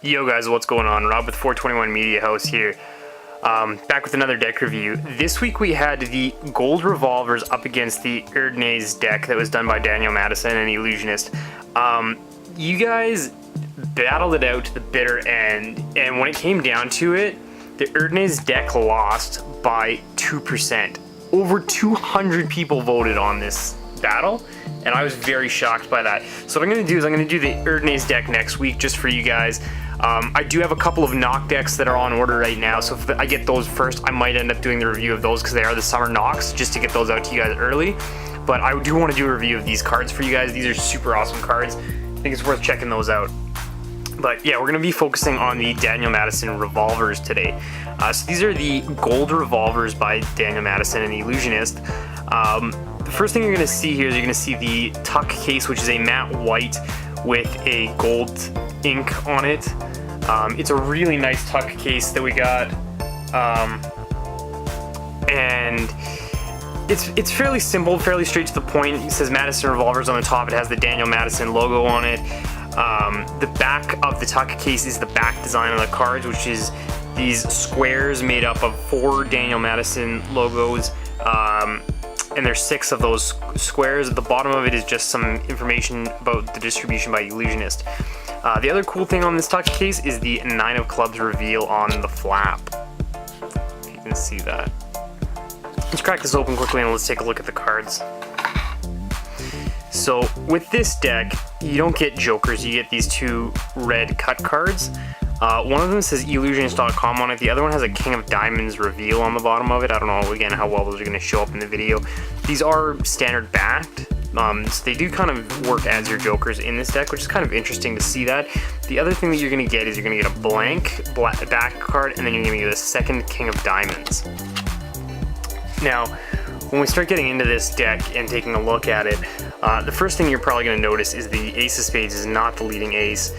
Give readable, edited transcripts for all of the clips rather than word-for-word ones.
Yo guys, what's going on? Rob with 421 Media House here. Back with another deck review. This week we had the gold revolvers up against the Erdnase deck that was done by Daniel Madison and Ellusionist. You guys battled it out to the bitter end, and when it came down to it, the Erdnase deck lost by 2%. Over 200 people voted on this battle, and I was very shocked by that. So what I'm going to do is I'm going to do the Erdnase deck next week just for you guys. I do have a couple of knock decks that are on order right now, so if I get those first, I might end up doing the review of those because they are the summer knocks, just to get those out to you guys early. But I do want to do a review of these cards for you guys. These are super awesome cards. I think it's worth checking those out. But yeah, we're going to be focusing on the Daniel Madison revolvers today. So these are the gold revolvers by Daniel Madison and Ellusionist. The first thing you're going to see here is you're going to see the tuck case, which is a matte white with a gold ink on it. It's a really nice tuck case that we got, and it's fairly simple, fairly straight to the point. It says Madison Revolvers on the top. It has the Daniel Madison logo on it. The back of the tuck case is the back design of the cards, which is these squares made up of 4 Daniel Madison logos, and there's 6 of those squares. At the bottom of it is just some information about the distribution by Ellusionist. The other cool thing on this tuck case is the 9 of clubs reveal on the flap. If you can see that. Let's crack this open quickly and let's take a look at the cards. So with this deck, you don't get jokers, you get these 2 red cut cards. One of them says Ellusionist.com on it. The other one has a King of Diamonds reveal on the bottom of it. I don't know, again, how well those are going to show up in the video. These are standard backed. So they do kind of work as your jokers in this deck, which is kind of interesting to see that. The other thing that you're going to get is you're going to get a blank back card, and then you're going to get a second King of Diamonds. Now, when we start getting into this deck and taking a look at it, the first thing you're probably going to notice is the Ace of Spades is not the leading ace.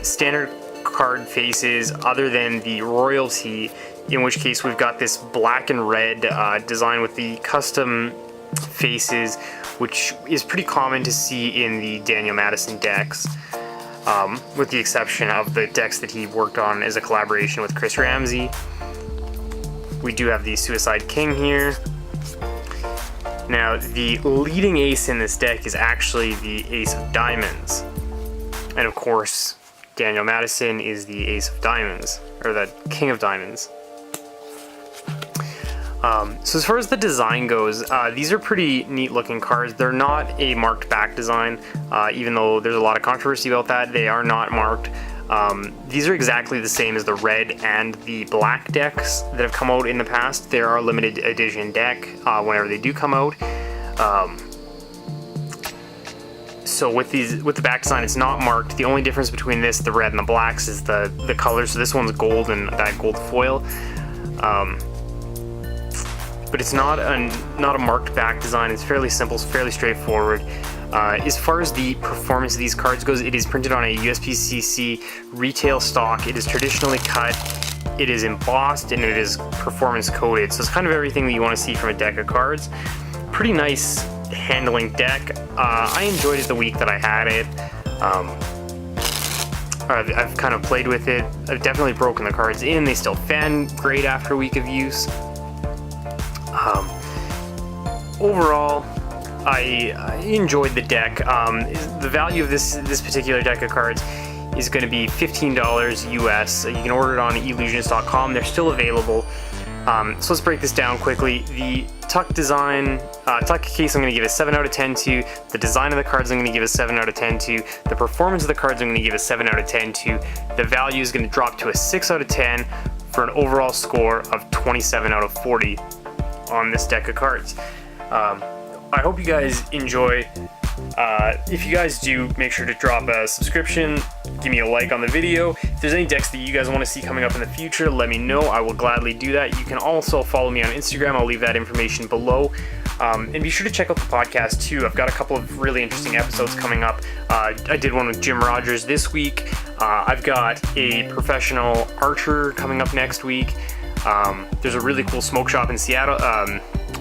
Standard card faces, other than the royalty, in which case we've got this black and red design with the custom faces, which is pretty common to see in the Daniel Madison decks, with the exception of the decks that he worked on as a collaboration with Chris Ramsey. We do have the Suicide King here. Now, the leading ace in this deck is actually the Ace of Diamonds. And of course, Daniel Madison is the Ace of Diamonds, or the King of Diamonds. So as far as the design goes, these are pretty neat looking cards. They're not a marked back design, even though there's a lot of controversy about that. They are not marked. These are exactly the same as the red and the black decks that have come out in the past. There are limited edition deck whenever they do come out. So with the back design, it's not marked. The only difference between this, the red and the blacks, is the color. So this one's gold and that gold foil. But it's not a marked back design. It's fairly simple, it's fairly straightforward. As far as the performance of these cards goes, it is printed on a USPCC retail stock. It is traditionally cut, it is embossed, and it is performance coded. So it's kind of everything that you want to see from a deck of cards. Pretty nice handling deck. I enjoyed it the week that I had it. I've kind of played with it. I've definitely broken the cards in. They still fan great after a week of use. Overall, I enjoyed the deck. The value of this particular deck of cards is going to be $15 US. You can order it on Ellusionist.com. They're still available. So let's break this down quickly. The tuck design, tuck case, I'm going to give a 7 out of 10 to. The design of the cards, I'm going to give a 7 out of 10 to. The performance of the cards, I'm going to give a 7 out of 10 to. The value is going to drop to a 6 out of 10 for an overall score of 27 out of 40 on this deck of cards. I hope you guys enjoy. If you guys do, make sure to drop a subscription, give me a like on the video. If there's any decks that you guys want to see coming up in the future, let me know. I will gladly do that. You can also follow me on Instagram. I'll leave that information below. And be sure to check out the podcast too. I've got a couple of really interesting episodes coming up. I did one with Jim Rogers this week. I've got a professional archer coming up next week. There's a really cool smoke shop in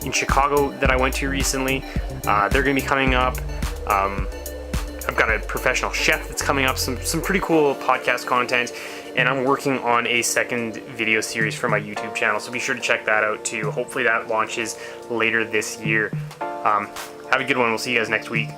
in Chicago that I went to recently. They're going to be coming up. I've I've got a professional chef that's coming up, some pretty cool podcast content, and I'm working on a second video series for my YouTube channel, so be sure to check that out too. Hopefully that launches later this year. Have a good one. We'll see you guys next week.